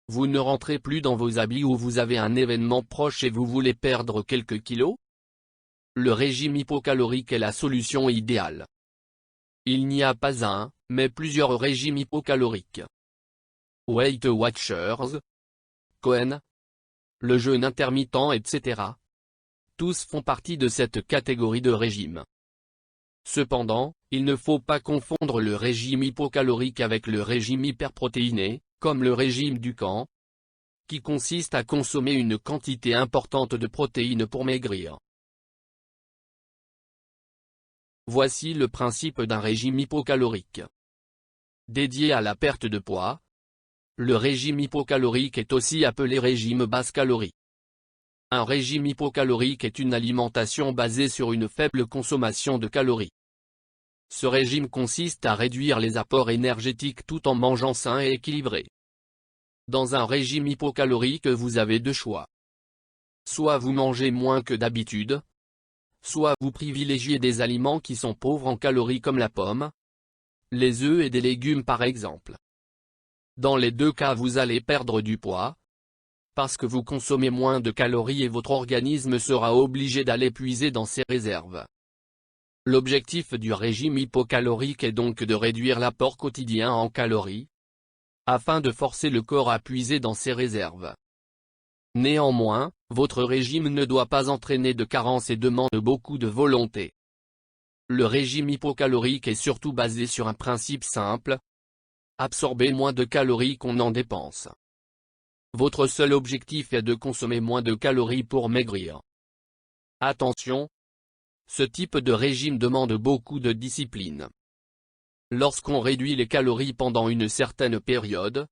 Vous ne rentrez plus dans vos habits ou vous avez un événement proche et vous voulez perdre quelques kilos? Le régime hypocalorique est la solution idéale. Il n'y a pas un, mais plusieurs régimes hypocaloriques. Weight Watchers, Cohen, le jeûne intermittent etc. Tous font partie de cette catégorie de régimes. Cependant, il ne faut pas confondre le régime hypocalorique avec le régime hyperprotéiné, comme le régime Dukan, qui consiste à consommer une quantité importante de protéines pour maigrir. Voici le principe d'un régime hypocalorique. Dédié à la perte de poids, le régime hypocalorique est aussi appelé régime basse calorie. Un régime hypocalorique est une alimentation basée sur une faible consommation de calories. Ce régime consiste à réduire les apports énergétiques tout en mangeant sain et équilibré. Dans un régime hypocalorique vous avez deux choix. Soit vous mangez moins que d'habitude, soit vous privilégiez des aliments qui sont pauvres en calories comme la pomme, les œufs et des légumes par exemple. Dans les deux cas vous allez perdre du poids, parce que vous consommez moins de calories et votre organisme sera obligé d'aller puiser dans ses réserves. L'objectif du régime hypocalorique est donc de réduire l'apport quotidien en calories, afin de forcer le corps à puiser dans ses réserves. Néanmoins, votre régime ne doit pas entraîner de carence et demande beaucoup de volonté. Le régime hypocalorique est surtout basé sur un principe simple: absorber moins de calories qu'on en dépense. Votre seul objectif est de consommer moins de calories pour maigrir. Attention! Ce type de régime demande beaucoup de discipline. Lorsqu'on réduit les calories pendant une certaine période,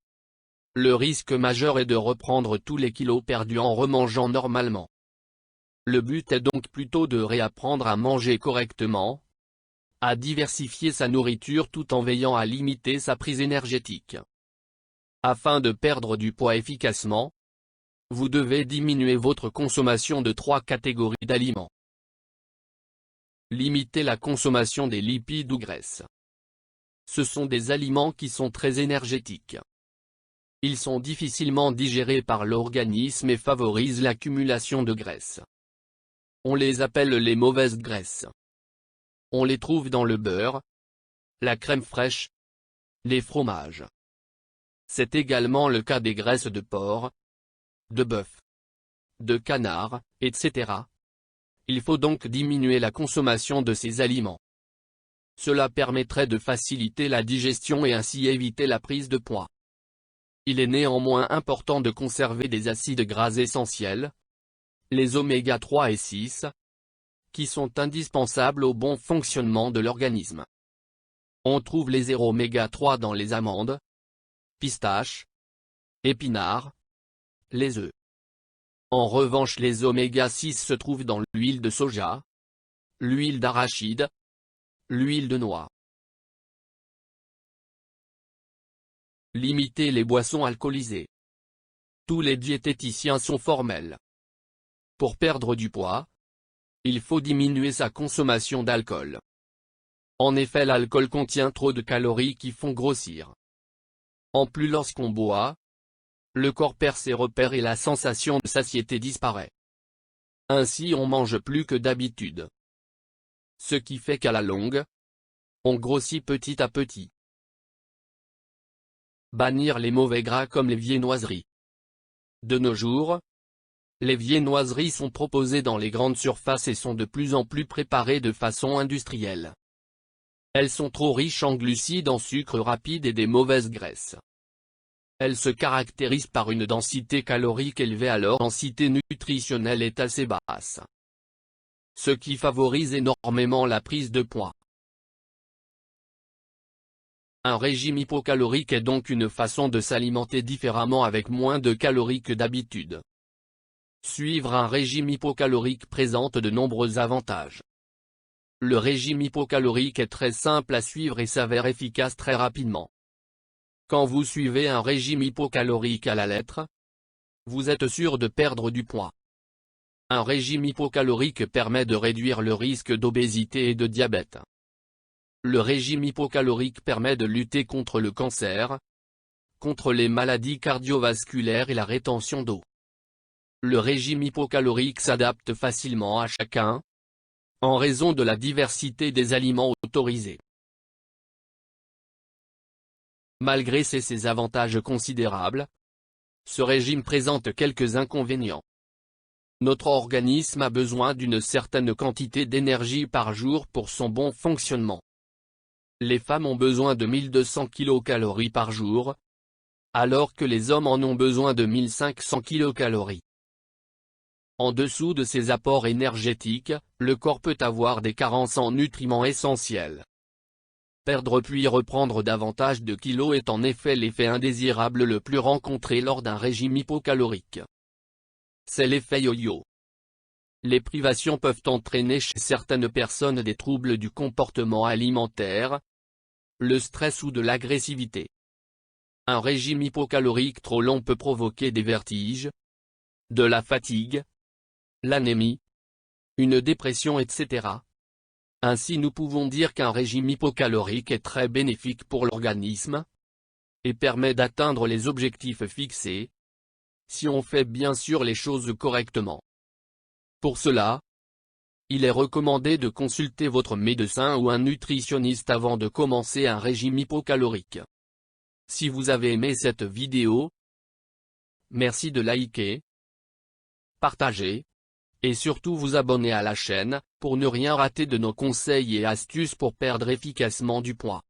le risque majeur est de reprendre tous les kilos perdus en remangeant normalement. Le but est donc plutôt de réapprendre à manger correctement, à diversifier sa nourriture tout en veillant à limiter sa prise énergétique. Afin de perdre du poids efficacement, vous devez diminuer votre consommation de 3 catégories d'aliments. Limitez la consommation des lipides ou graisses. Ce sont des aliments qui sont très énergétiques. Ils sont difficilement digérés par l'organisme et favorisent l'accumulation de graisse. On les appelle les mauvaises graisses. On les trouve dans le beurre, la crème fraîche, les fromages. C'est également le cas des graisses de porc, de bœuf, de canard, etc. Il faut donc diminuer la consommation de ces aliments. Cela permettrait de faciliter la digestion et ainsi éviter la prise de poids. Il est néanmoins important de conserver des acides gras essentiels, les oméga 3 et 6, qui sont indispensables au bon fonctionnement de l'organisme. On trouve les oméga 3 dans les amandes, pistaches, épinards, les œufs. En revanche les oméga 6 se trouvent dans l'huile de soja, l'huile d'arachide, l'huile de noix. Limiter les boissons alcoolisées. Tous les diététiciens sont formels. Pour perdre du poids, il faut diminuer sa consommation d'alcool. En effet l'alcool contient trop de calories qui font grossir. En plus lorsqu'on boit, le corps perd ses repères et la sensation de satiété disparaît. Ainsi on mange plus que d'habitude. Ce qui fait qu'à la longue, on grossit petit à petit. Bannir les mauvais gras comme les viennoiseries. De nos jours, les viennoiseries sont proposées dans les grandes surfaces et sont de plus en plus préparées de façon industrielle. Elles sont trop riches en glucides, en sucre rapide et des mauvaises graisses. Elles se caractérisent par une densité calorique élevée alors la densité nutritionnelle est assez basse. Ce qui favorise énormément la prise de poids. Un régime hypocalorique est donc une façon de s'alimenter différemment avec moins de calories que d'habitude. Suivre un régime hypocalorique présente de nombreux avantages. Le régime hypocalorique est très simple à suivre et s'avère efficace très rapidement. Quand vous suivez un régime hypocalorique à la lettre, vous êtes sûr de perdre du poids. Un régime hypocalorique permet de réduire le risque d'obésité et de diabète. Le régime hypocalorique permet de lutter contre le cancer, contre les maladies cardiovasculaires et la rétention d'eau. Le régime hypocalorique s'adapte facilement à chacun, en raison de la diversité des aliments autorisés. Malgré ses avantages considérables, ce régime présente quelques inconvénients. Notre organisme a besoin d'une certaine quantité d'énergie par jour pour son bon fonctionnement. Les femmes ont besoin de 1200 kcal par jour, alors que les hommes en ont besoin de 1500 kcal. En dessous de ces apports énergétiques, le corps peut avoir des carences en nutriments essentiels. Perdre puis reprendre davantage de kilos est en effet l'effet indésirable le plus rencontré lors d'un régime hypocalorique. C'est l'effet yo-yo. Les privations peuvent entraîner chez certaines personnes des troubles du comportement alimentaire, le stress ou de l'agressivité. Un régime hypocalorique trop long peut provoquer des vertiges, de la fatigue, l'anémie, une dépression etc. Ainsi nous pouvons dire qu'un régime hypocalorique est très bénéfique pour l'organisme, et permet d'atteindre les objectifs fixés, si on fait bien sûr les choses correctement. Pour cela, il est recommandé de consulter votre médecin ou un nutritionniste avant de commencer un régime hypocalorique. Si vous avez aimé cette vidéo, merci de liker, partager, et surtout vous abonner à la chaîne, pour ne rien rater de nos conseils et astuces pour perdre efficacement du poids.